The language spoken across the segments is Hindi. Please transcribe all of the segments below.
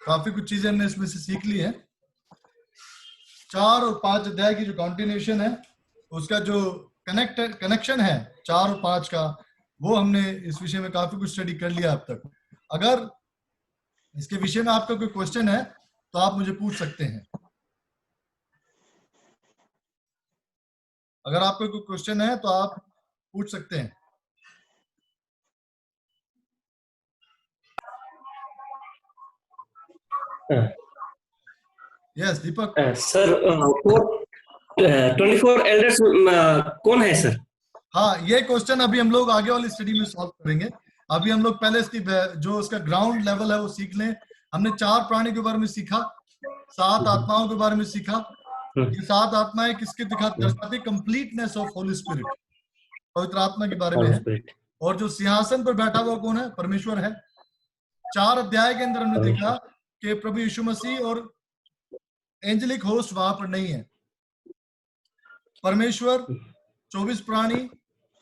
काफी कुछ चीजें हमने इसमें से सीख ली है। 4 और 5 अध्याय की जो कॉन्टिन्यूशन है, उसका जो कनेक्शन है 4 और 5 का, वो हमने इस विषय में काफी कुछ स्टडी कर लिया अब तक। अगर इसके विषय में आपका कोई क्वेश्चन है तो आप मुझे पूछ सकते हैं। अगर आपका कोई क्वेश्चन है तो आप पूछ सकते हैं। यस दीपक। सर 24 एल्डर्स कौन है सर? हाँ, ये क्वेश्चन अभी हम लोग आगे वाली स्टडी में सॉल्व करेंगे। अभी हम लोग पहले इसकी जो उसका ग्राउंड लेवल है वो सीख लें। हमने 4 प्राणी के बारे में सीखा, 7 आत्माओं के बारे में सीखा। ये 7 आत्माएं किसके दर्शाती? कंप्लीटनेस ऑफ होली स्पिरिट, पवित्र आत्मा के बारे में है। और जो सिंहासन पर बैठा हुआ कौन है? परमेश्वर है। 4 अध्याय के अंदर हमने देखा कि प्रभु यीशु मसीह और एंजेलिक होस्ट वहां पर नहीं है। परमेश्वर, 24 प्राणी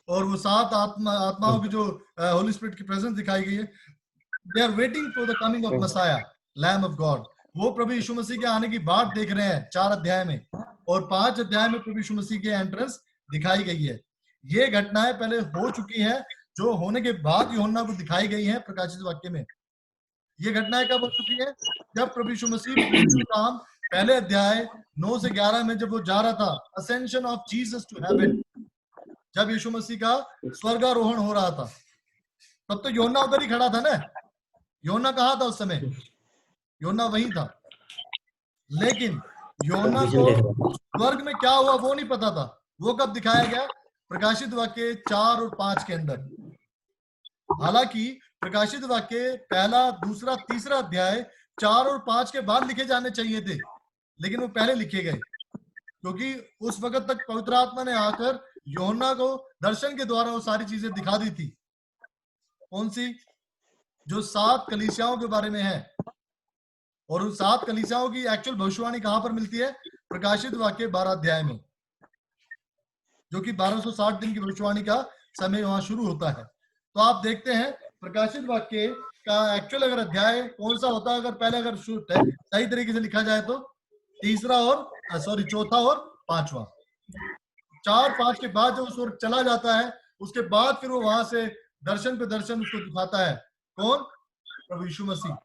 और वो 7 आत्माओं की जो होली स्पिरिट की प्रेजेंस दिखाई गई है, they are waiting for the coming of Messiah, lamb of God. वो प्रभु यीशु मसीह के आने की बात देख रहे हैं 4 अध्याय में, और 5 अध्याय में प्रभु यीशु मसीह की एंट्रेंस दिखाई गई है। ये घटनाएं पहले हो चुकी है, जो होने के बाद यूहन्ना को दिखाई गई है प्रकाशित वाक्य में। ये घटनाएं कब हो चुकी है? जब प्रभु यीशु मसीह काम पहले अध्याय 9 से 11 में जब वो जा रहा था, ascension of Jesus to heaven, जब यीशु मसीह का स्वर्गारोहण हो रहा था, तब तो यूहन्ना उधर ही खड़ा था ना। यूहन्ना कहाँ था उस समय? यूहन्ना वहीं था। लेकिन यूहन्ना को स्वर्ग में क्या हुआ वो नहीं पता था। वो कब दिखाया गया? प्रकाशित वाक्य 4 और 5 के अंदर। हालांकि प्रकाशित वाक्य पहला, दूसरा, तीसरा अध्याय 4 और 5 के बाद लिखे जाने चाहिए थे, लेकिन वो पहले लिखे गए, क्योंकि उस वक्त तक पवित्र आत्मा ने आकर यूहन्ना को दर्शन के द्वारा वो सारी चीजें दिखा दी थी। कौन सी? जो 7 कलीसियाओं के बारे में है। और उन 7 कलीसियाओं की एक्चुअल भविष्यवाणी कहां पर मिलती है? प्रकाशित वाक्य 12 अध्याय में, जो कि 1260 दिन की भविष्यवाणी का समय वहां शुरू होता है। तो आप देखते हैं प्रकाशित वाक्य का एक्चुअल अगर अध्याय कौन सा होता है, अगर पहले अगर सही तरीके से लिखा जाए तो चौथा और 5वां। 4-5 के बाद जब स्वर्ग चला जाता है, उसके बाद फिर वो वहां से दर्शन पे दर्शन उसको दिखाता है। कौन? प्रभु यीशु मसीह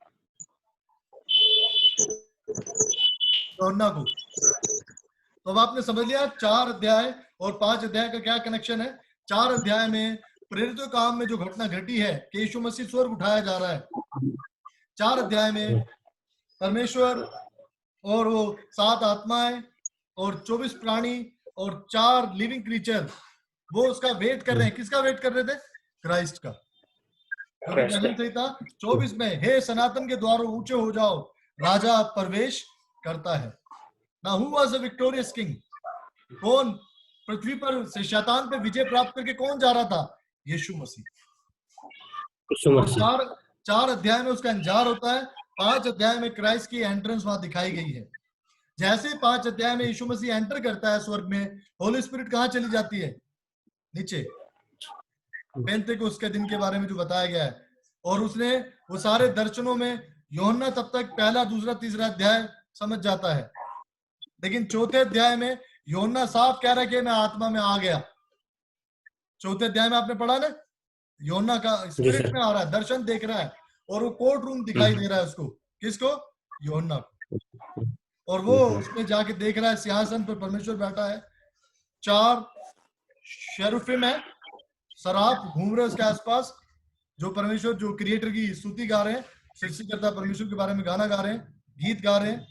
यूहन्ना को। तो अब आपने समझ लिया 4 अध्याय और 5 अध्याय का क्या कनेक्शन है। 4 अध्याय में प्रेरितों काम में जो घटना घटी है कि यीशु मसीह स्वर्ग उठाया जा रहा है। 4 अध्याय में परमेश्वर और वो 7 आत्माएं और 24 प्राणी और 4 लिविंग क्रीचर, वो उसका वेट कर रहे हैं। किसका वेट कर रहे थे? क्राइस्ट का। सही था 24 में, हे सनातन के द्वारों ऊंचे हो जाओ, राजा प्रवेश करता है। Now who was a victorious king? कौन पृथ्वी पर से शैतान पे विजय प्राप्त करके कौन जा रहा था? यीशु मसीह। 4 अध्याय में उसका इंतजार होता है। 5 अध्याय में क्राइस्ट की एंट्रेंस वहां दिखाई गई है। जैसे 5 अध्याय में यीशु मसीह एंटर करता है स्वर्ग में, होली स्पिरिट कहाँ चली जाती है? नीचे। पेंतेकोस्त के दिन के बारे में जो बताया गया है, और उसने वो सारे दर्शनों में यूहन्ना तब तक पहला, दूसरा, तीसरा अध्याय समझ जाता है, लेकिन चौथे अध्याय में यूहन्ना साफ कह रहा है कि मैं आत्मा में आ गया। चौथे अध्याय में आपने पढ़ा ना, यूहन्ना का स्पिरिट में आ रहा है, दर्शन देख रहा है, और वो कोर्ट रूम दिखाई दे रहा है उसको। किसको? यूहन्ना को। और वो उसमें जाके देख रहा है सिंहासन पर परमेश्वर बैठा है, 4 शेरुफिम है, सराफ घूम रहे उसके आसपास, जो परमेश्वर, जो क्रिएटर की स्तुति गा रहे हैं, सृष्टिकर्ता परमेश्वर के बारे में गाना गा रहे हैं, गीत गा रहे हैं,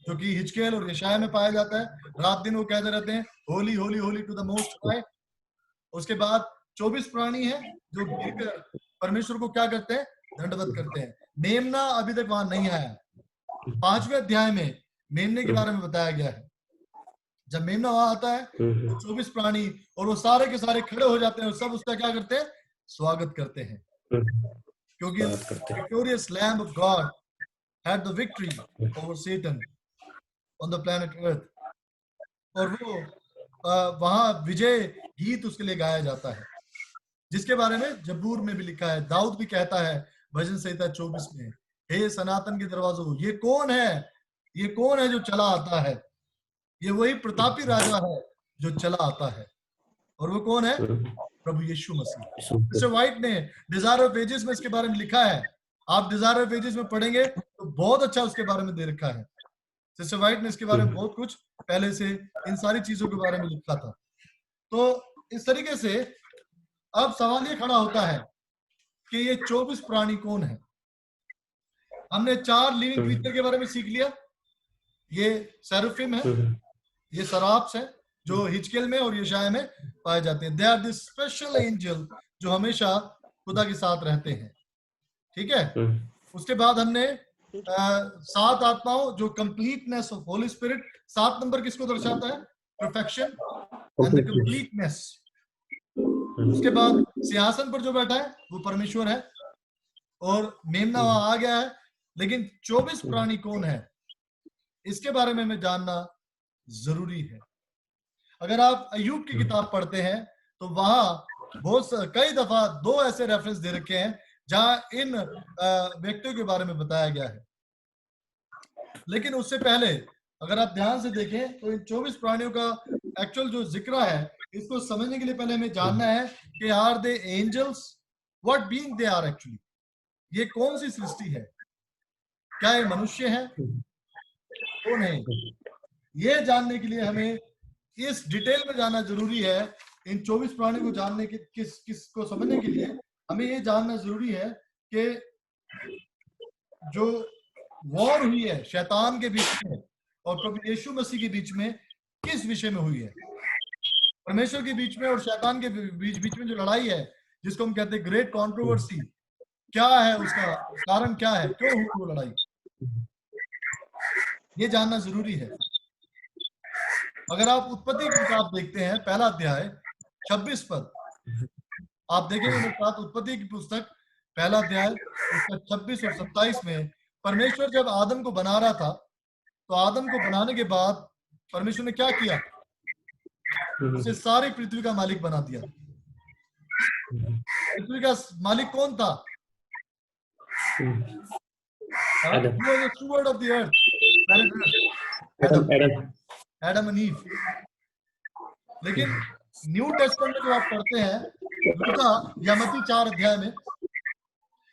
जो कि हिजकेल और यशाया में पाया जाता है। रात दिन वो कहते रहते हैं holy holy holy to the most high. उसके बाद 24 प्राणी हैं जो गिरकर परमेश्वर को क्या करते हैं? दंडवत करते हैं। मेमना अभी तक वहां नहीं आया। 5वें अध्याय में मेमने के बारे में बताया गया है। जब मेमना वहां आता है तो 24 प्राणी और वो सारे के सारे खड़े हो जाते हैं और सब उसका क्या करते हैं? स्वागत करते हैं, क्योंकि victorious lamb of God had the victory over Satan on the planet Earth। और वो वहां विजय गीत उसके लिए गाया जाता है, जिसके बारे में जबूर में भी लिखा है। दाऊद भी कहता है भजन संहिता 24 में, हे सनातन के दरवाजों, ये कौन है? ये कौन है जो चला आता है? ये वही प्रतापी राजा है जो चला आता है। और वो कौन है? प्रभु यीशु मसीह। मिस्टर व्हाइट ने डिजायर ऑफ एजेस में इसके बारे में लिखा है। आप डिजायर ऑफ एजेस में पढ़ेंगे तो बहुत अच्छा उसके बारे में दे रखा है। सिस्टर व्हाइट ने इसके बारे में बहुत कुछ पहले से इन सारी चीजों के बारे में लिखा था। तो इस तरीके से अब सवाल ये खड़ा होता है कि ये 24 प्राणी कौन है? हमने 4 लिविंग क्रीचर के बारे में सीख लिया। ये सेराफिम है, ये सराफ्स है जो हिजकेल में और यशाया में पाए जाते हैं। They are the special angel जो हमेशा खुदा के साथ रहते हैं। ठीक है। उसके बाद हमने 7 आत्माओं जो completeness of Holi spirit, 7 number किसको दर्शाता है? Perfection and the completeness. उसके बाद सिंहासन पर जो बैठा है वो परमेश्वर है और मेमना वहां आ गया है। लेकिन 24 प्राणी कौन है, इसके बारे में हमें जानना जरूरी है। अगर आप अय्यूब की किताब पढ़ते हैं तो वहां बहुत कई दफा 2 ऐसे रेफरेंस दे रखे हैं जहां इन व्यक्तियों के बारे में बताया गया है। लेकिन उससे पहले अगर आप ध्यान से देखें तो इन 24 प्राणियों का एक्चुअल जो जिक्र है, इसको समझने के लिए पहले हमें जानना है कि are they angels, what being they are actually. ये कौन सी सृष्टि है? क्या ये मनुष्य है? कौन है? ये जानने के लिए हमें इस डिटेल में जानना जरूरी है। इन 24 प्राणियों को जानने के किस को समझने के लिए हमें ये जानना जरूरी है कि जो वॉर हुई है शैतान के बीच में और प्रभु यीशु मसीह के बीच में, किस विषय में हुई है? परमेश्वर के बीच में और शैतान के बीच में जो लड़ाई है, जिसको हम कहते हैं ग्रेट कंट्रोवर्सी, क्या है? उसका कारण क्या है? क्यों हुई वो लड़ाई? ये जानना जरूरी है। अगर आप उत्पत्ति की किताब देखते हैं, पहला अध्याय 26 पद, आप देखेंगे मेरे साथ उत्पत्ति की पुस्तक पहला अध्याय उसका 26 और 27 में परमेश्वर जब आदम को बना रहा था तो आदम को बनाने के बाद परमेश्वर ने क्या किया? उसे सारी पृथ्वी का मालिक बना दिया। पृथ्वी का मालिक कौन था? Steward of the earth, Adam and ewe. लेकिन न्यू टेस्टमेंट में जो आप पढ़ते हैं लूका या मत्ती 4 अध्याय में,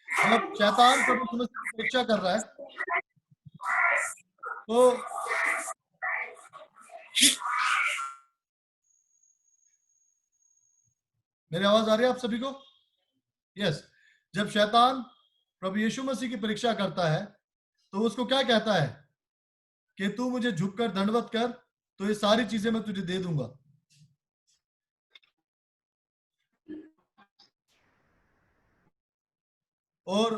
जब शैतान प्रभु यीशु मसीह की परीक्षा कर रहा है तो मेरी आवाज आ रही है आप सभी को? यस। जब शैतान प्रभु यीशु मसीह की परीक्षा करता है तो उसको क्या कहता है कि तू मुझे झुककर दंडवत कर तो ये सारी चीजें मैं तुझे दे दूंगा। और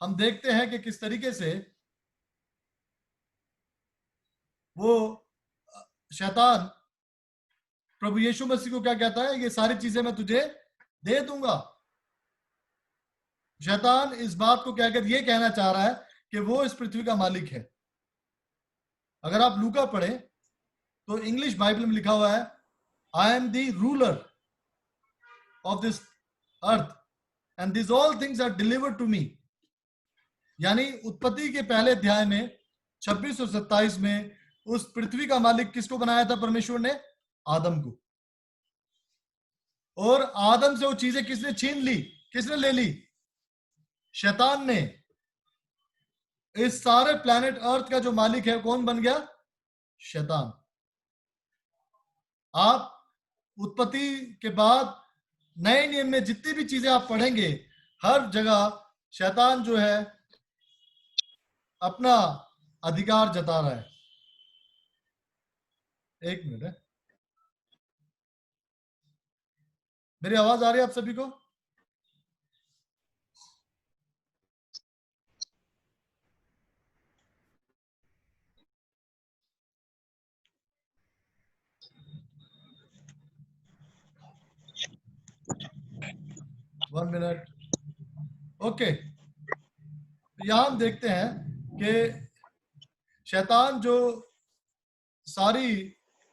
हम देखते हैं कि किस तरीके से वो शैतान प्रभु यीशु मसीह को क्या कहता है? ये सारी चीजें मैं तुझे दे दूंगा। शैतान इस बात को कहकर ये कहना चाह रहा है कि वो इस पृथ्वी का मालिक है। अगर आप लूका पढ़ें तो इंग्लिश बाइबल में लिखा हुआ है, I am the ruler of this earth and this all things are delivered to me. यानी उत्पत्ति के पहले अध्याय में 26 और 27 में उस पृथ्वी का मालिक किसको बनाया था परमेश्वर ने? आदम को। और आदम से वो चीजें किसने छीन ली? किसने ले ली? शैतान ने। इस सारे प्लैनेट अर्थ का जो मालिक है कौन बन गया? शैतान। आप उत्पत्ति के बाद नए नियम में जितनी भी चीजें आप पढ़ेंगे, हर जगह शैतान जो है अपना अधिकार जता रहा है। एक मिनट है, मेरी आवाज आ रही है आप सभी को? One minute. ओके, यहां हम देखते हैं कि शैतान जो सारी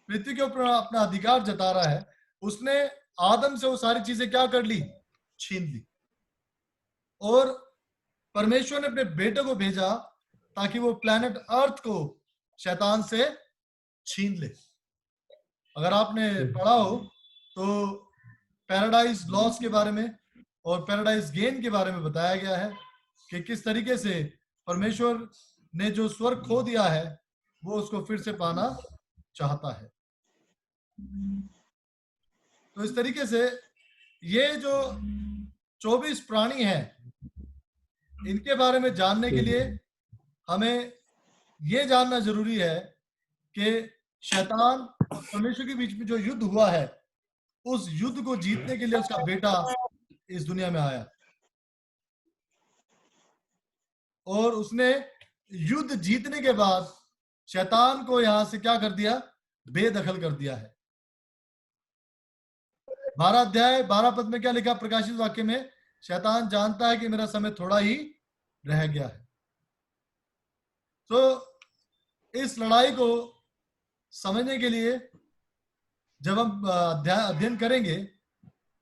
पृथ्वी के ऊपर अपना अधिकार जता रहा है, उसने आदम से वो सारी चीजें क्या कर ली? छीन ली। और परमेश्वर ने अपने बेटे को भेजा ताकि वो प्लैनेट अर्थ को शैतान से छीन ले। अगर आपने पढ़ा हो तो पैराडाइज लॉस के बारे में और पैराडाइज गेन के बारे में बताया गया है कि किस तरीके से परमेश्वर ने जो स्वर्ग खो दिया है वो उसको फिर से पाना चाहता है। तो इस तरीके से ये जो 24 प्राणी हैं, इनके बारे में जानने के लिए हमें ये जानना जरूरी है कि शैतान और परमेश्वर के बीच में जो युद्ध हुआ है, उस युद्ध को जीतने के लिए उसका बेटा इस दुनिया में आया और उसने युद्ध जीतने के बाद शैतान को यहां से क्या कर दिया? बेदखल कर दिया है। 12 अध्याय 12 पद में क्या लिखा? प्रकाशित वाक्य में, शैतान जानता है कि मेरा समय थोड़ा ही रह गया है। तो इस लड़ाई को समझने के लिए जब हम अध्ययन करेंगे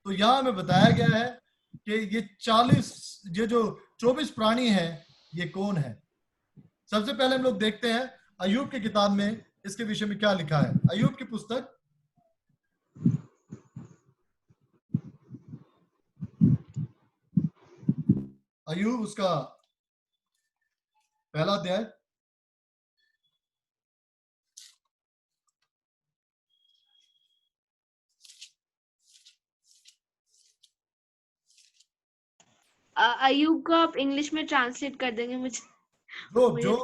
तो यहां हमें बताया गया है कि ये जो 24 प्राणी हैं, ये कौन है। सबसे पहले हम लोग देखते हैं अय्यूब की किताब में इसके विषय में क्या लिखा है। अय्यूब की पुस्तक अय्यूब उसका पहला अध्याय अयूब को आप इंग्लिश में ट्रांसलेट कर देंगे? मुझे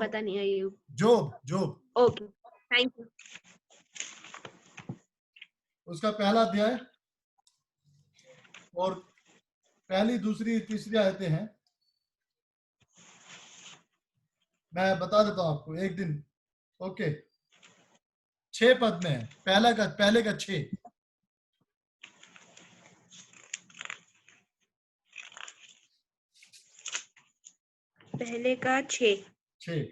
पता नहीं अयूब। जोब ओके, थैंक यू। उसका पहला अध्याय और पहली, दूसरी, तीसरी आयतें हैं। मैं बता देता हूं आपको एक दिन। ओके, 6 पद में है। पहले का 6। पहले का 6। 6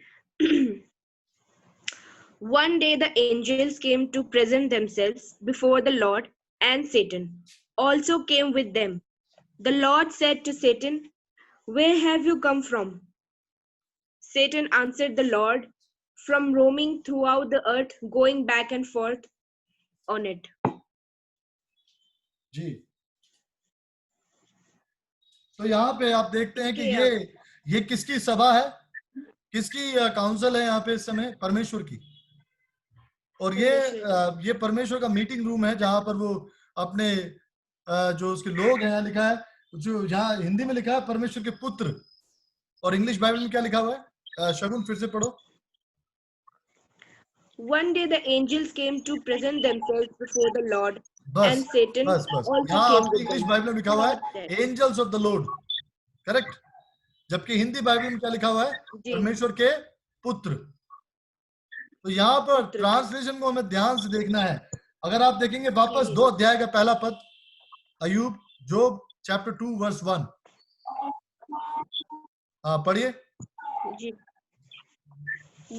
One day the angels came to present themselves before the Lord, and Satan also came with them. The Lord said to Satan, "Where have you come from?" Satan answered the Lord, "From roaming throughout the earth, going back and forth on it." जी, तो यहाँ पे आप देखते हैं कि ये किसकी सभा है, किसकी काउंसिल है यहाँ पे इस समय? परमेश्वर की। और ये परमेश्वर का मीटिंग रूम है जहां पर वो अपने जो उसके लोग हैं, लिखा है जो यहाँ हिंदी में लिखा है परमेश्वर के पुत्र, और इंग्लिश बाइबल में क्या लिखा हुआ है? शगुन फिर से पढ़ो। One day the angels came to present themselves before the Lord, and Satan बस also यहाँ came आपकी with इंग्लिश them. बाइबल में लिखा हुआ है angels of the Lord, correct. जबकि हिंदी बाइबल में क्या लिखा हुआ है? परमेश्वर के पुत्र। तो यहाँ पर ट्रांसलेशन को हमें ध्यान से देखना है। अगर आप देखेंगे वापस 2 अध्याय का पहला पद, अय्यूब, जोब चैप्टर 2 वर्स 1, पढ़िए।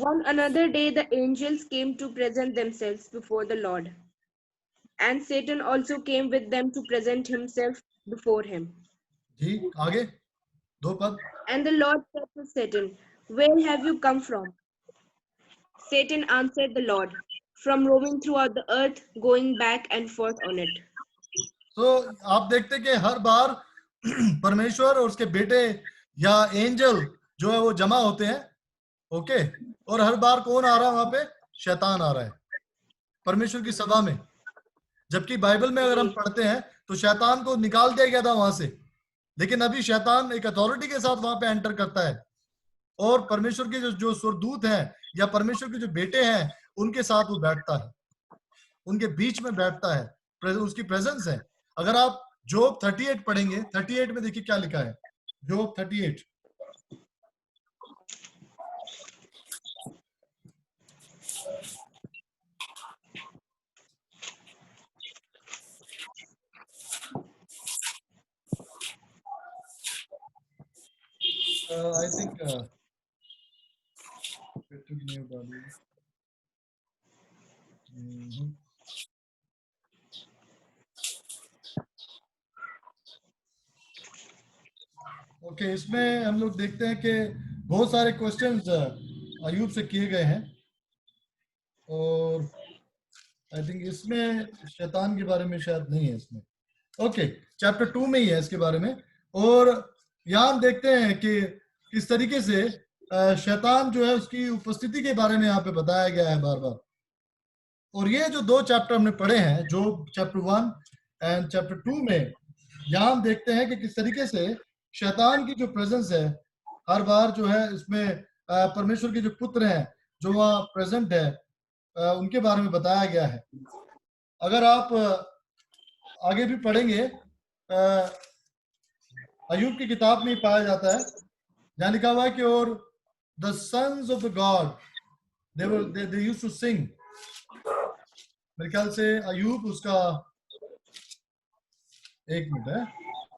One another day the angels came to present themselves before the Lord, and Satan also came with them to present himself before him. जी, आगे 2 पद। And the Lord said to Satan, "Where have you come from?" Satan answered the Lord, "From roaming throughout the earth, going back and forth on it." तो आप देखते कि हर बार परमेश्वर और उसके बेटे या एंजल जो है वो जमा होते हैं, ओके। और हर बार कौन आ रहा है वहां पे? शैतान आ रहा है परमेश्वर की सभा में। जबकि बाइबल में अगर हम पढ़ते हैं तो शैतान को निकाल दिया गया था वहां से, लेकिन अभी शैतान एक अथॉरिटी के साथ वहां पे एंटर करता है और परमेश्वर के जो स्वर्गदूत हैं या परमेश्वर के जो बेटे हैं उनके साथ वो बैठता है, उनके बीच में बैठता है, उसकी प्रेजेंस है। अगर आप जोब 38 पढ़ेंगे, 38 में देखिए क्या लिखा है। जोब 38, I think ओके, इसमें हम लोग देखते हैं कि बहुत सारे क्वेश्चंस अयूब से किए गए हैं, और आई थिंक इसमें शैतान के बारे में शायद नहीं है इसमें। ओके, चैप्टर 2 में ही है इसके बारे में। और यहाँ हम देखते हैं कि किस तरीके से शैतान जो है उसकी उपस्थिति के बारे में यहाँ पे बताया गया है बार बार। और ये जो 2 चैप्टर हमने पढ़े हैं, जो चैप्टर 1 एंड चैप्टर 2 में, यहाँ हम देखते हैं कि किस तरीके से शैतान की जो प्रेजेंस है हर बार जो है इसमें परमेश्वर के जो पुत्र हैं जो वहाँ प्रेजेंट है उनके बारे में बताया गया है। अगर आप आगे भी पढ़ेंगे, अयूब की किताब में पाया जाता है, जहाँ लिखा हुआ है कि और the sons of the God they used to sing. मेरे ख्याल से अयूब उसका 1 मिनट है,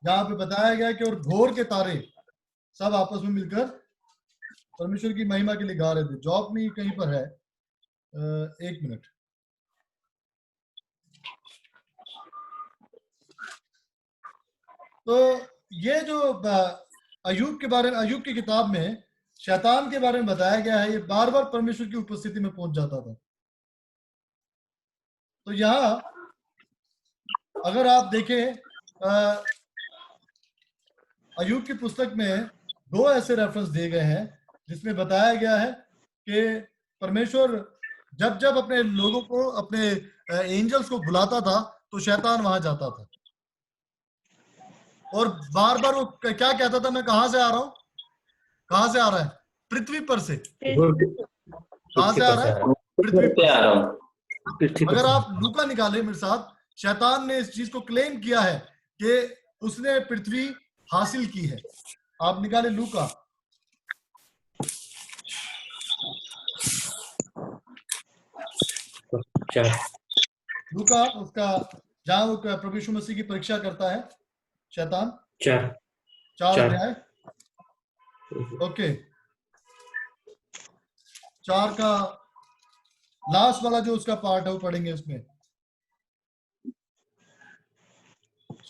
जहाँ पे बताया गया कि और भोर के तारे सब आपस में मिलकर परमेश्वर की महिमा के लिए गा रहे थे। जॉब में कहीं पर है, 1 मिनट। तो ये जो अयूब के बारे में, अयूब की किताब में शैतान के बारे में बताया गया है, ये बार बार परमेश्वर की उपस्थिति में पहुंच जाता था। तो यहाँ अगर आप देखें अयूब की पुस्तक में 2 ऐसे रेफरेंस दिए गए हैं जिसमें बताया गया है कि परमेश्वर जब जब अपने लोगों को, अपने एंजल्स को बुलाता था तो शैतान वहां जाता था, और बार बार वो क्या कहता था, मैं कहां से आ रहा हूं, कहां से आ रहा है, पृथ्वी पर से। कहां से आ रहा है, पृथ्वी पर से। अगर आप लूका निकाले मेरे साथ, शैतान ने इस चीज को क्लेम किया है कि उसने पृथ्वी हासिल की है। आप निकाले लूका, लूका उसका, जहां वो प्रभु यीशु मसीह की परीक्षा करता है शैतान, 4 अध्याय। ओके, 4 का लास्ट वाला जो उसका पार्ट है वो पढ़ेंगे। उसमें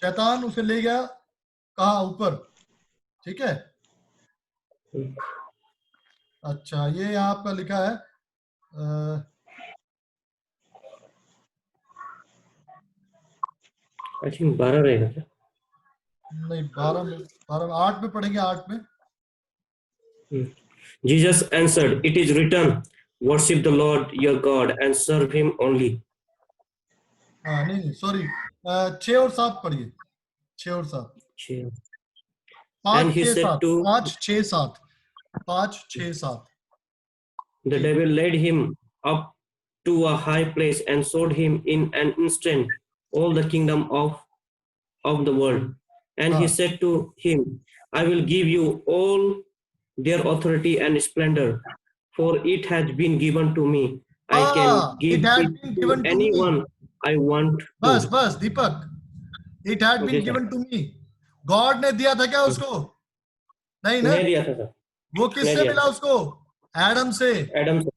शैतान उसे ले गया कहाँ, ऊपर, ठीक है। अच्छा, ये यहाँ आपका लिखा है आई थिंक 12 रहेगा क्या? नहीं, 12 में, 8 में पढ़ेंगे, 8 में। Jesus answered, "It is written, worship the Lord your God and serve him only." हाँ, नहीं सॉरी, 6 और 7 पढ़िए, 6 और 7, 5 And he 6 said 7, to 5 6 7, 5 6 7। the devil led him up to a high place and showed him in an instant all the kingdom of the world. And he said to him, I will give you all their authority and splendor, for it has been given to me. I can give it had it been to given to me. anyone I want बस to. बस दीपक, it had been Okay, sir. given to me. God ने दिया था क्या उसको? नहीं ना, नहीं दिया था सर, वो किससे मिला उसको? एडम से। एडम से।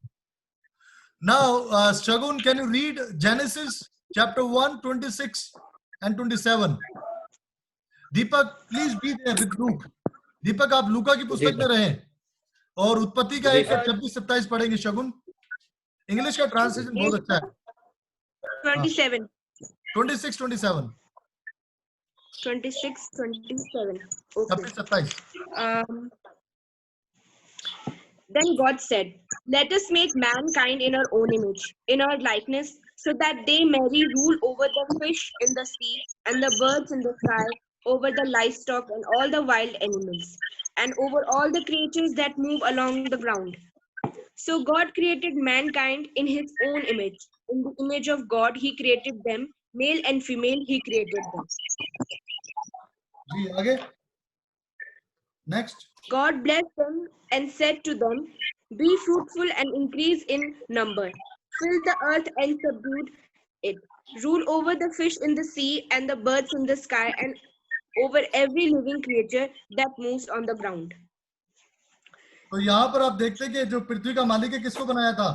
Now, Shagun, can you read Genesis chapter 1, 26 and 27? Deepak, please be there with Luke. दीपक, आप लूका की पुस्तक में रहें और उत्पत्ति का 1 26 27 पढ़ेंगे। शगुन, इंग्लिश का ट्रांसलेशन बहुत अच्छा है। 27, 26 27, 26, 27. Okay. 27। Then God said, let us make mankind in our own image, in our likeness, so that they may rule over the fish in the sea and the birds in the sky, over the livestock and all the wild animals, and over all the creatures that move along the ground. So God created mankind in his own image. In the image of God, he created them. Male and female, he created them. जी आगे, next. God blessed them and said to them, be fruitful and increase in number. Fill the earth and subdue it. Rule over the fish in the sea and the birds in the sky and over every living creature that moves on the ground. तो यहाँ पर आप देखते हैं कि जो पृथ्वी का मालिक है किसको बनाया था?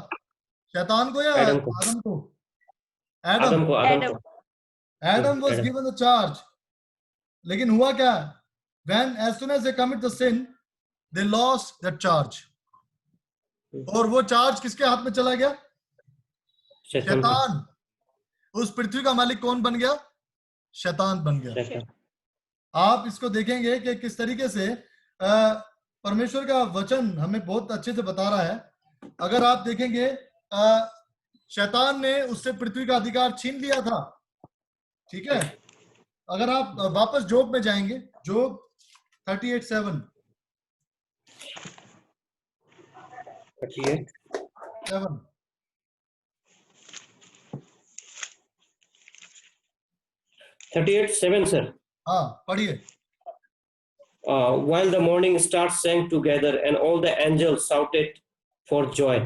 शैतान को या आदम को? Adam. Adam was given the charge, लेकिन हुआ क्या? when as soon as they commit the sin, they lost that charge. और वो चार्ज किसके हाथ में चला गया? शैतान. उस पृथ्वी का मालिक कौन बन गया? शैतान बन गया. आप इसको देखेंगे कि किस तरीके से परमेश्वर का वचन हमें बहुत अच्छे से बता रहा है. अगर आप देखेंगे शैतान ने उससे पृथ्वी का अधिकार छीन लिया था. ठीक है. अगर आप वापस जोब में जाएंगे, जोब 38:7 38:7 sir. हाँ, पढ़िए. While the morning stars sang together and all the angels shouted for joy.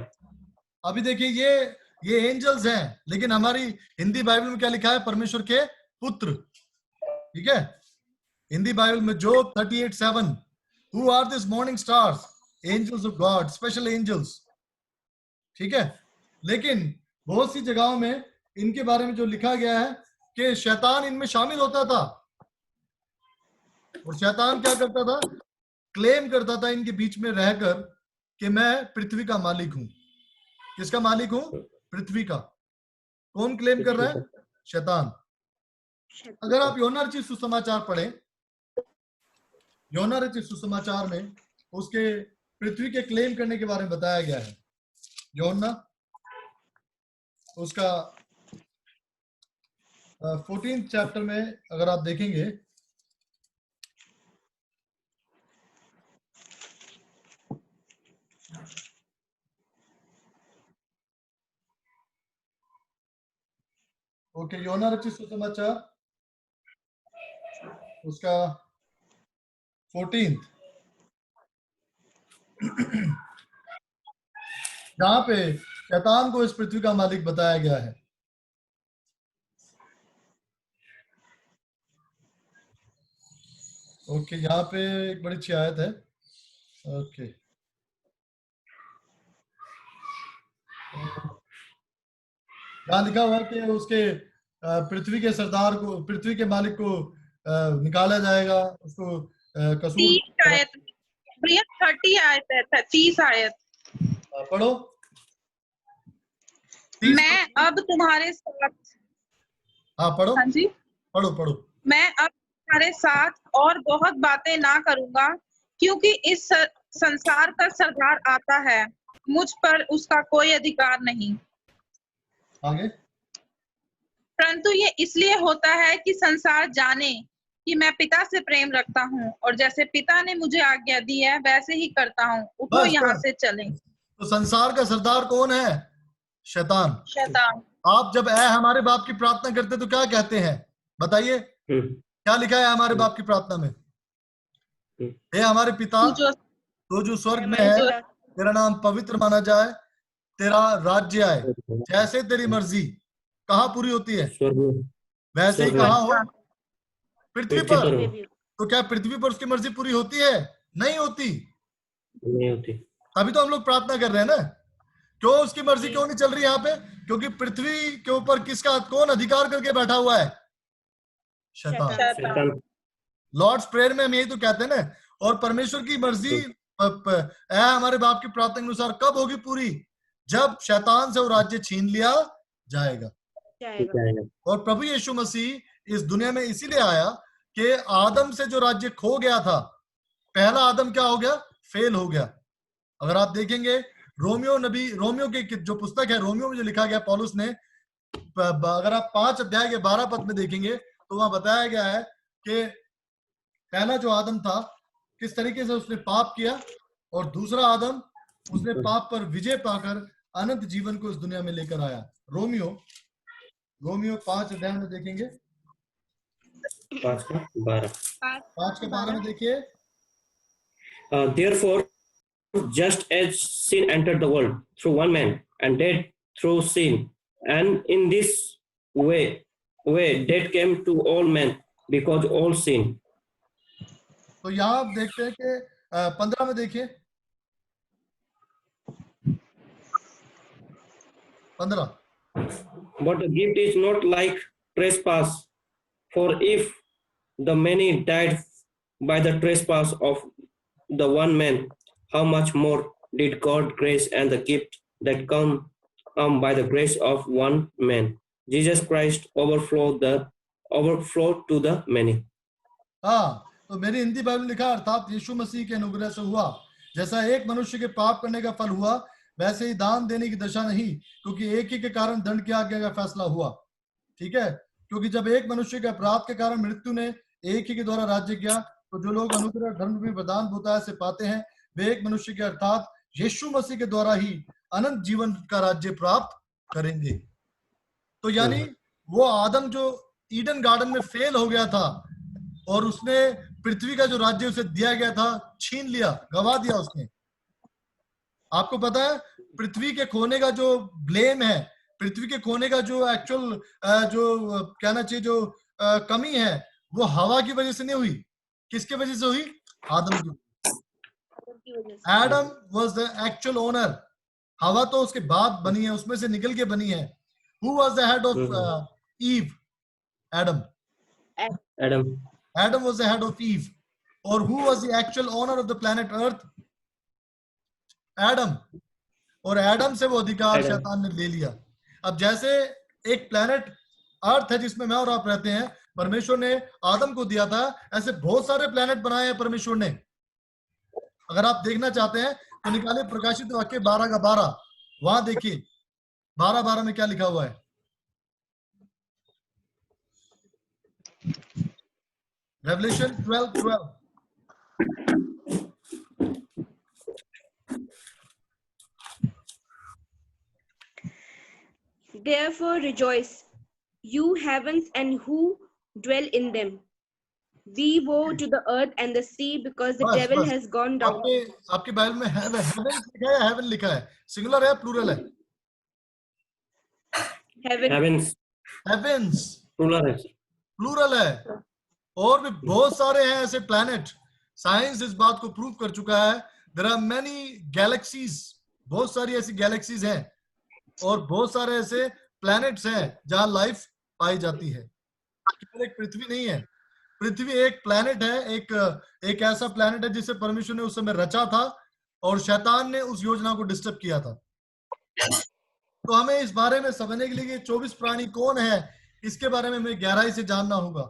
अभी देखिए ये एंजल्स हैं, लेकिन हमारी हिंदी बाइबल में क्या लिखा है? परमेश्वर के पुत्र. ठीक है. हिंदी बाइबल में जोब 38:7 Who are these morning stars? Angels of God, special angels. ठीक है. लेकिन बहुत सी जगहों में इनके बारे में जो लिखा गया है कि शैतान इनमें शामिल होता था. और शैतान क्या करता था? क्लेम करता था इनके बीच में रहकर कि मैं पृथ्वी का मालिक हूं. किसका मालिक हूं? पृथ्वी का. कौन क्लेम कर रहा है? शैतान. अगर आप योना रचित सुसमाचार पढ़ें, योना रचित सुसमाचार में उसके पृथ्वी के क्लेम करने के बारे में बताया गया है. योना उसका 14th चैप्टर में अगर आप देखेंगे, ओके, योना रचित सुसमाचार उसका 14th जहां पे शैतान को इस पृथ्वी का मालिक बताया गया है. ओके, यहाँ पे एक बड़ी अच्छी आयत है. ओके, यहाँ लिखा हुआ है कि उसके पृथ्वी के सरदार को, पृथ्वी के मालिक को निकाला जाएगा. उसको कसूर 30 आयत, भैया 30 आयत है, 30 आयत. पढ़ो. मैं अब तुम्हारे साथ, हाँ पढ़ो. हाँ जी, पढ़ो. मैं अब तुम्हारे साथ और बहुत बातें ना करूंगा, क्योंकि इस संसार का सरदार आता है, मुझ पर उसका कोई अधिकार नहीं. आगे. परंतु ये इसलिए होता है कि संसार जाने कि मैं पिता से प्रेम रखता हूँ, और जैसे पिता ने मुझे आज्ञा दी है वैसे ही करता हूँ. उठो यहाँ से चलें. तो संसार का सरदार कौन है? शैतान. शैतान. आप जब ऐ हमारे बाप की प्रार्थना करते तो क्या कहते हैं? बताइए. क्या लिखा है हमारे बाप की प्रार्थना में? हे हमारे पिता तो जो स्वर्ग में है, तेरा नाम पवित्र माना जाए, तेरा राज्य आए, जैसे तेरी मर्जी कहाँ पूरी होती है वैसे ही कहाँ हो? पृथ्वी पर. तो क्या पृथ्वी पर उसकी मर्जी पूरी होती है? नहीं होती. अभी तो हम लोग प्रार्थना कर रहे हैं ना. क्यों उसकी मर्जी क्यों नहीं चल रही यहाँ पे? क्योंकि पृथ्वी के ऊपर किसका, कौन अधिकार करके बैठा हुआ है? शैतान. लॉर्ड्स प्रेयर में हम यही तो कहते हैं ना. और परमेश्वर की मर्जी हमारे बाप की प्रार्थना के अनुसार कब होगी पूरी? जब शैतान से वो राज्य छीन लिया जाएगा. और प्रभु यीशु मसीह इस दुनिया में इसीलिए आया कि आदम से जो राज्य खो गया था, पहला आदम क्या हो गया? फेल हो गया. अगर आप देखेंगे रोमियो की जो पुस्तक है, रोमियो में जो लिखा गया पौलुस ने, अगर आप 5 अध्याय के 12 पद में देखेंगे तो वहां बताया गया है कि पहला जो आदम था किस तरीके से उसने पाप किया, और दूसरा आदम उसने पाप पर विजय पाकर अनंत जीवन को इस दुनिया में लेकर आया. रोमियो 5 अध्याय में देखेंगे, 5 का 12. 5 के 12 में देखिए. Therefore, just as sin entered the world through one man, and death through sin, and in this way death came to all men because all sinned. तो यहाँ आप देखते हैं कि 15 में देखिए. 15. But the gift is not like trespass, for if the many died by the trespass of the one man, how much more did God grace and the gift that come by the grace of one man, Jesus Christ, overflow to the many. हाँ, तो मेरी हिंदी बाइबल लिखा अर्थात यीशु मसीह के अनुग्रह से हुआ, जैसा एक मनुष्य के पाप करने का फल हुआ, वैसे ही दान देने की दशा नहीं, क्योंकि एक ही के कारण दंड की आज्ञा का फैसला हुआ। ठीक है, क्योंकि जब एक मनुष्य के अपराध के कारण मृत्यु ने एक ही के द्वारा राज्य किया, तो जो लोग अनुग्रह धर्म भी प्रदान होता से पाते हैं, वे एक मनुष्य के अर्थात यीशु मसीह के द्वारा ही अनंत जीवन का राज्य प्राप्त करेंगे। तो यानी वो आदम जो ईडन गार्डन में फेल हो गया था और उसने पृथ्वी का जो राज्य उसे दिया गया था छीन लिया, गवा दिया उसने। आपको पता है पृथ्वी के खोने का जो ब्लेम है, पृथ्वी के खोने का जो एक्चुअल जो कहना चाहिए जो कमी है, वो हवा की वजह से नहीं हुई। किसके वजह से हुई? आदम की। Adam was the actual owner. हवा तो उसके बाद बनी है, उसमें से निकल के बनी है। Who was the head of Eve? Adam. Adam was the head of Eve. और who was the actual owner of the planet Earth? Adam. और एडम से वो अधिकार शैतान ने ले लिया। अब जैसे एक प्लेनेट अर्थ है जिसमें मैं और आप रहते हैं, परमेश्वर ने आदम को दिया था, ऐसे बहुत सारे प्लेनेट बनाए हैं परमेश्वर ने। अगर आप देखना चाहते हैं तो निकालिए प्रकाशित वाक्य 12 का 12, वहां देखिए 12:12 में क्या लिखा हुआ है। Revelation 12:12. Therefore rejoice, you heavens, and who dwell in them. Be woe to the earth and the sea, because the devil has gone down. आपके बाइबल में हेवन लिखा है, हेवन लिखा है, सिंगुलर है प्लूरल है? हेवेंस प्लूरल है। और भी बहुत सारे हैं ऐसे प्लैनेट। साइंस इस बात को प्रूव कर चुका है। देयर आर मेनी गैलेक्सीज, बहुत सारी ऐसी गैलेक्सीज हैं और बहुत सारे ऐसे प्लैनेट्स हैं जहां लाइफ पाई जाती है। केवल एक पृथ्वी नहीं है। पृथ्वी एक प्लैनेट है, एक ऐसा प्लैनेट है जिसे परमेश्वर ने उस समय रचा था और शैतान ने उस योजना को डिस्टर्ब किया था। तो हमें इस बारे में समझने के लिए 24 प्राणी कौन है, इसके बारे में हमें गहराई से जानना होगा।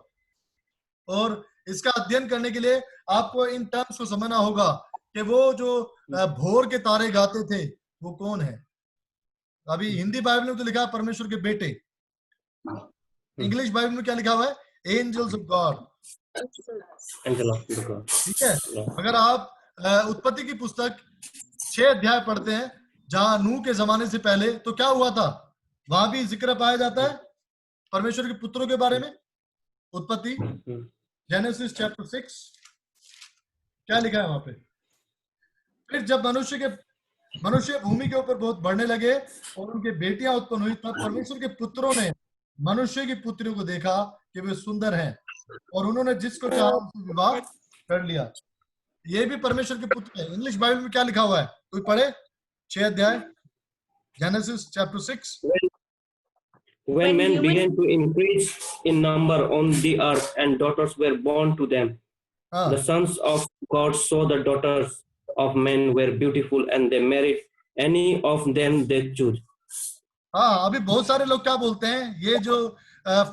और इसका अध्ययन करने के लिए आपको इन टर्म्स को समझना होगा कि वो जो भोर के तारे गाते थे वो कौन है। अभी हिंदी बाइबल में तो लिखा है परमेश्वर के बेटे, इंग्लिश बाइबल में क्या लिखा हुआ है? Angels of God. ठीक है, अगर आप उत्पत्ति की पुस्तक 6 अध्याय पढ़ते हैं जहां नूह के जमाने से पहले, तो क्या हुआ था? वहां भी जिक्र पाया जाता है परमेश्वर के पुत्रों के बारे में। उत्पत्ति जेनेसिस चैप्टर 6 क्या लिखा है वहां पे? फिर जब मनुष्य भूमि के ऊपर बहुत बढ़ने लगे और उनके बेटियां उत्पन्न हुई, तब परमेश्वर के पुत्रों ने मनुष्य की पुत्रियों को देखा कि वे सुंदर हैं और उन्होंने जिसको चाहा उससे विवाह कर लिया। ये भी परमेश्वर के पुत्र है। इंग्लिश बाइबल में क्या लिखा हुआ है? कोई पढ़े? 6 अध्याय genesis chapter 6। When men began to increase in number on the earth and daughters were born to them, the sons of God saw the daughters of men were beautiful and they married any of them they chose. हाँ, अभी बहुत सारे लोग क्या बोलते हैं, ये जो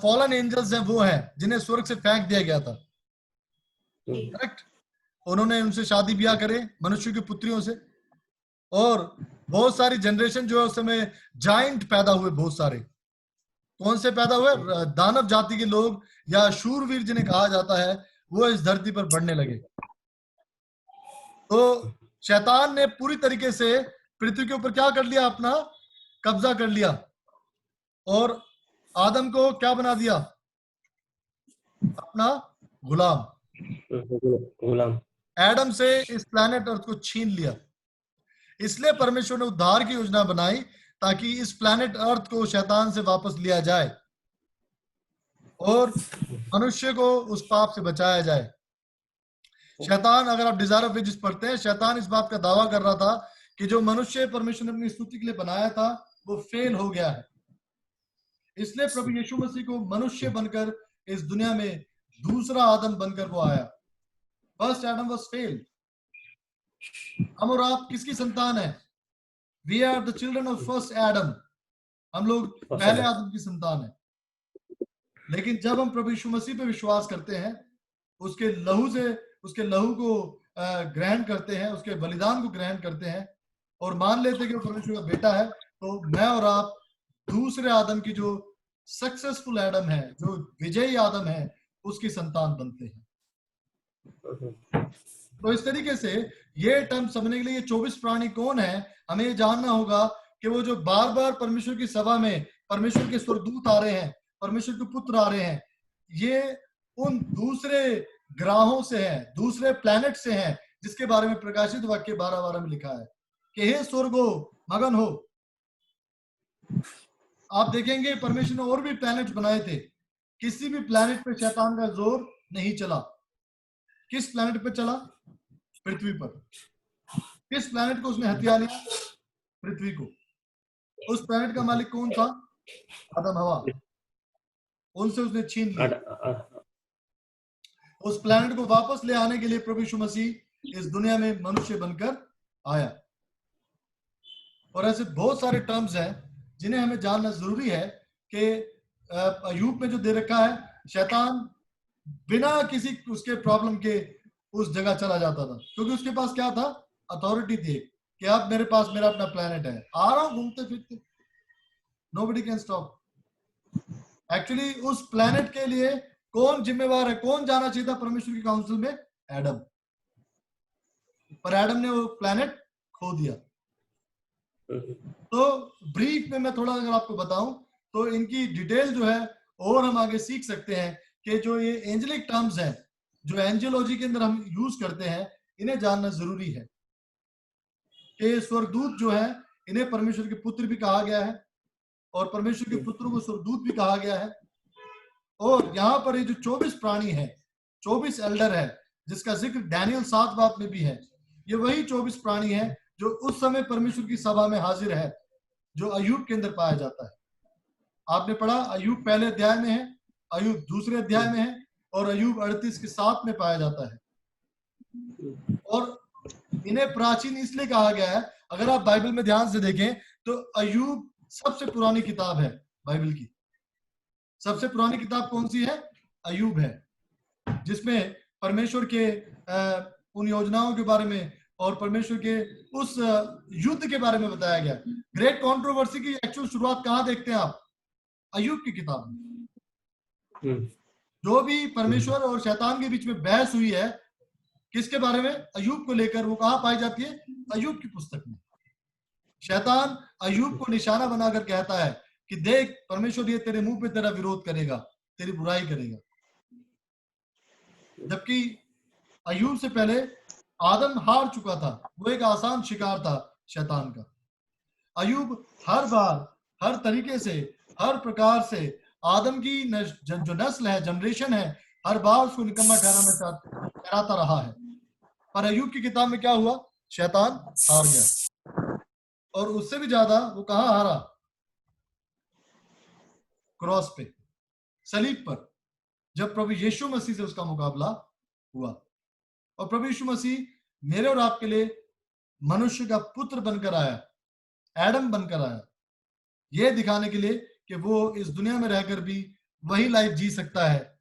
फॉलन एंजल्स हैं वो हैं जिन्हें स्वर्ग से फेंक दिया गया था। करेक्ट? उन्होंने उनसे शादी ब्याह करे मनुष्य की पुत्रियों से, और बहुत सारी जनरेशन जो है उस समय जाइंट पैदा हुए। बहुत सारे कौन से पैदा हुए? दानव जाति के लोग या शूरवीर जिन्हें कहा जाता है, वो इस धरती पर बढ़ने लगे। तो शैतान ने पूरी तरीके से पृथ्वी के ऊपर क्या कर लिया? अपना कब्जा कर लिया और आदम को क्या बना दिया? अपना गुलाम। एडम से इस प्लैनेट अर्थ को छीन लिया। इसलिए परमेश्वर ने उद्धार की योजना बनाई ताकि इस प्लैनेट अर्थ को शैतान से वापस लिया जाए और मनुष्य को उस पाप से बचाया जाए। शैतान, अगर आप डिजायर ऑफ वेजेस पढ़ते हैं, शैतान इस बात का दावा कर रहा था कि जो मनुष्य परमेश्वर ने अपनी स्तुति के लिए बनाया था वो फेल हो गया है। इसलिए प्रभु यीशु मसीह को मनुष्य बनकर इस दुनिया में दूसरा आदम बनकर वो आया फर्स्ट एडम वाज फेल। हम और आप किसकी संतान है? We are the children of first Adam. हम लोग पहले आदम की संतान है। लेकिन जब हम प्रभु यीशु मसीह पे विश्वास करते हैं, उसके लहू से, उसके लहू को ग्रहण करते हैं, उसके बलिदान को ग्रहण करते हैं और मान लेते हैं कि वो परमेश्वर का बेटा है, तो मैं और आप दूसरे आदम की, जो सक्सेसफुल एडम है, जो विजयी आदम है, उसकी संतान बनते हैं। तो इस तरीके से ये टर्म समझने के लिए, ये 24 प्राणी कौन है, हमें ये जानना होगा कि वो जो बार बार परमेश्वर की सभा में परमेश्वर के स्वर्गदूत आ रहे हैं, परमेश्वर के पुत्र आ रहे हैं, ये उन दूसरे ग्रहों से हैं, दूसरे प्लैनेट से हैं, जिसके बारे में प्रकाशित वाक्य 12:12 में लिखा है कि हे स्वर्गो मगन हो। आप देखेंगे परमेश्वर ने और भी प्लैनेट बनाए थे, किसी भी प्लैनेट पे शैतान का जोर नहीं चला। किस प्लैनेट पे चला? पृथ्वी पर। किस प्लैनेट को उसने हथिया लिया? पृथ्वी को। उस प्लैनेट का मालिक कौन था? आदम हवा। उनसे उसने छीन लिया। उस प्लैनेट को वापस ले आने के लिए प्रभु यीशु मसीह इस दुनिया में मनुष्य बनकर आया। और ऐसे बहुत सारे टर्म्स हैं जिन्हें हमें जानना जरूरी है कि अय्यूब में जो दे रखा है, शैतान बिना किसी उसके प्रॉब्लम के उस जगह चला जाता था, क्योंकि उसके पास क्या था? अथॉरिटी थी कि अब मेरे पास मेरा अपना प्लैनेट है, आ रहा हूं घूमते फिरते, नोबडी कैन स्टॉप। एक्चुअली उस प्लैनेट के लिए कौन जिम्मेवार है? कौन जाना चाहिए था परमेश्वर की काउंसिल में? एडम। पर एडम ने वो प्लैनेट खो दिया। तो ब्रीफ में मैं थोड़ा अगर आपको बताऊं तो इनकी डिटेल जो है और हम आगे सीख सकते हैं कि जो ये एंजेलिक टर्म्स हैं, जो एंजियोलॉजी के अंदर हम यूज करते हैं, इन्हें जानना जरूरी है कि स्वर्गदूत जो है, इन्हें परमेश्वर के पुत्र भी कहा गया है और परमेश्वर के पुत्र को स्वर्गदूत भी कहा गया है। और यहाँ पर ये जो 24 प्राणी है, 24 एल्डर है, जिसका जिक्र डैनियल 7 बाब में भी है, ये वही 24 प्राणी है जो उस समय परमेश्वर की सभा में हाजिर है, जो अय्यूब के अंदर पाया जाता है। आपने पढ़ा, अय्यूब पहले अध्याय में है, अय्यूब दूसरे अध्याय में है और अय्यूब 38 के 7 में पाया जाता है। और इन्हें प्राचीन इसलिए कहा गया है, अगर आप बाइबल में ध्यान से देखें तो अय्यूब सबसे पुरानी किताब है बाइबल की। सबसे पुरानी किताब कौन सी है? अय्यूब है, जिसमें परमेश्वर के उन योजनाओं के बारे में और परमेश्वर के उस युद्ध के बारे में बताया गया। ग्रेट कंट्रोवर्सी की एक्चुअल शुरुआत कहाँ देखते हैं आप? अय्यूब की किताब में। जो भी परमेश्वर और शैतान के बीच में बहस हुई है, किसके बारे में? अय्यूब को लेकर, वो कहाँ पाई जाती है? अय्यूब की पुस्तक में। शैतान अय्यूब को निशाना बनाकर कहता है कि देख, परमेश्वर ये तेरे मुंह पे तेरा विरोध करेगा, तेरी बुराई करेगा। जबकि अय्यूब से पहले आदम हार चुका था, वो एक आसान शिकार था शैतान का। अय्यूब हर बार, हर तरीके से, हर प्रकार से आदम की जो नस्ल है, जनरेशन है, हर बार उसको निकम्मा ठहराता रहा है। पर अय्यूब की किताब में क्या हुआ? शैतान हार गया। और उससे भी ज्यादा वो कहाँ हारा? क्रॉस पे, सलीब पर, जब प्रभु यीशु मसीह से उसका मुकाबला हुआ। और प्रभु यीशु मसीह मेरे और आपके लिए मनुष्य का पुत्र बनकर आया, एडम बनकर आया, यह दिखाने के लिए कि वो इस दुनिया में रहकर भी वही लाइफ जी सकता है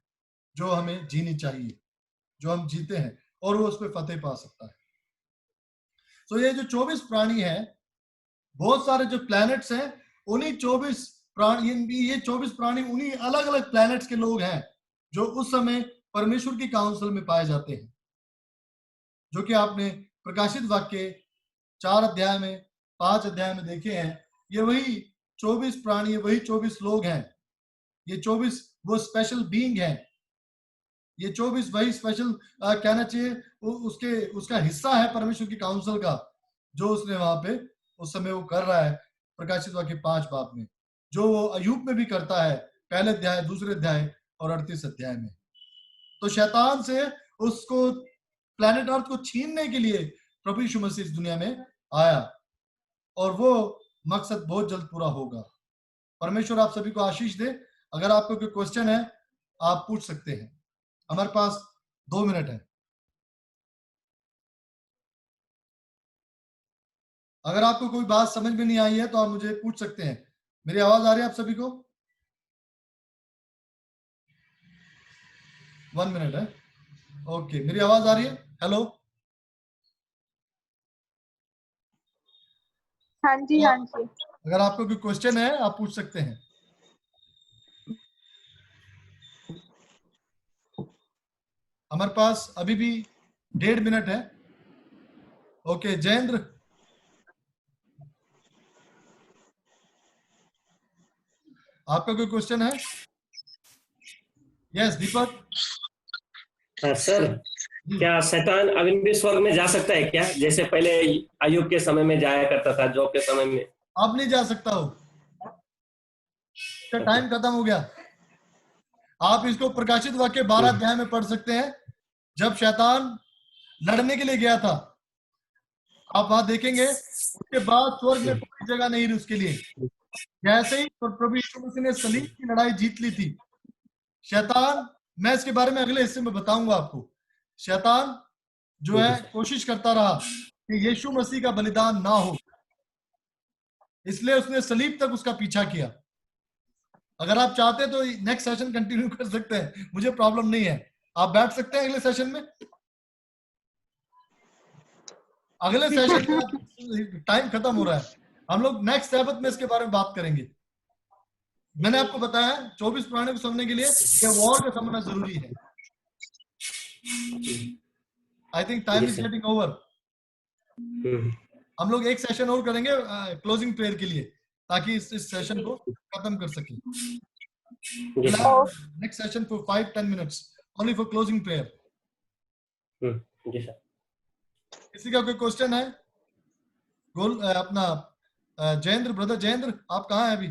जो हमें जीनी चाहिए, जो हम जीते हैं, और वो उस पर फतेह पा सकता है। तो ये जो 24 प्राणी हैं, बहुत सारे जो प्लैनेट्स हैं, उन्हीं 24 प्राणी, ये 24 प्राणी उन्हीं अलग अलग प्लैनेट्स के लोग हैं जो उस समय परमेश्वर की काउंसिल में पाए जाते हैं, जो कि आपने प्रकाशित वाक्य 4 अध्याय में, 5 अध्याय में देखे हैं। ये वही 24 प्राणी, वही 24 लोग हैं। ये 24 वो स्पेशल बीइंग है। ये 24 वही स्पेशल कहना चाहिए उसका हिस्सा है परमेश्वर की काउंसिल का, जो उसने वहां पे उस समय वो कर रहा है प्रकाशित वाक्य 5 बाब में, जो वो अय्यूब में भी करता है, पहले अध्याय, दूसरे अध्याय और 38 अध्याय में। तो शैतान से उसको प्लैनेट अर्थ को छीनने के लिए प्रभु यीशु मसीह इस दुनिया में आया, और वो मकसद बहुत जल्द पूरा होगा। परमेश्वर आप सभी को आशीष दे। अगर आपको कोई क्वेश्चन है, आप पूछ सकते हैं। हमारे पास 2 मिनट है। अगर आपको कोई बात समझ में नहीं आई है तो आप मुझे पूछ सकते हैं। मेरी आवाज आ रही है आप सभी को? 1 मिनट है। ओके, मेरी आवाज आ रही है? हेलो, हाँ जी, हाँ जी। अगर आपको कोई क्वेश्चन है आप पूछ सकते हैं। हमारे पास अभी भी 1.5 मिनट है। ओके, जयेंद्र, आपका कोई क्वेश्चन है? यस, दीपक। सर, क्या शैतान अभी भी स्वर्ग में जा सकता है क्या, जैसे पहले अय्यूब के समय में जाया करता था, जोब के समय में? अब नहीं जा सकता हो, इसका टाइम खत्म हो गया। आप इसको प्रकाशित वाक्य 12 अध्याय में पढ़ सकते हैं, जब शैतान लड़ने के लिए गया था। आप वहां देखेंगे, उसके बाद स्वर्ग में कोई जगह नहीं रही उसके लिए। जैसे ही प्रभु यीशु मसीह ने सलीब की लड़ाई जीत ली थी, शैतान, मैं इसके बारे में अगले हिस्से में बताऊंगा आपको, शैतान जो है कोशिश करता रहा कि यीशु मसीह का बलिदान ना हो, इसलिए उसने सलीब तक उसका पीछा किया। अगर आप चाहते हैं तो नेक्स्ट सेशन कंटिन्यू कर सकते हैं, मुझे प्रॉब्लम नहीं है। आप बैठ सकते हैं अगले सेशन में। अगले सेशन में टाइम खत्म हो रहा है, हम लोग नेक्स्ट सैबत में इसके बारे में बात करेंगे। मैंने आपको बताया 24 पुराने को समझने के लिए कि वॉर का समझना जरूरी है। I think time is getting over. हम लोग एक सेशन और करेंगे क्लोजिंग प्रेयर के लिए, ताकि इस सेशन को खत्म कर सकें। Next session for 5-10 minutes only for closing prayer. जी सर। किसी का कोई क्वेश्चन है? गोल अपना जयेंद्र, ब्रदर जयेंद्र, आप कहाँ हैं अभी?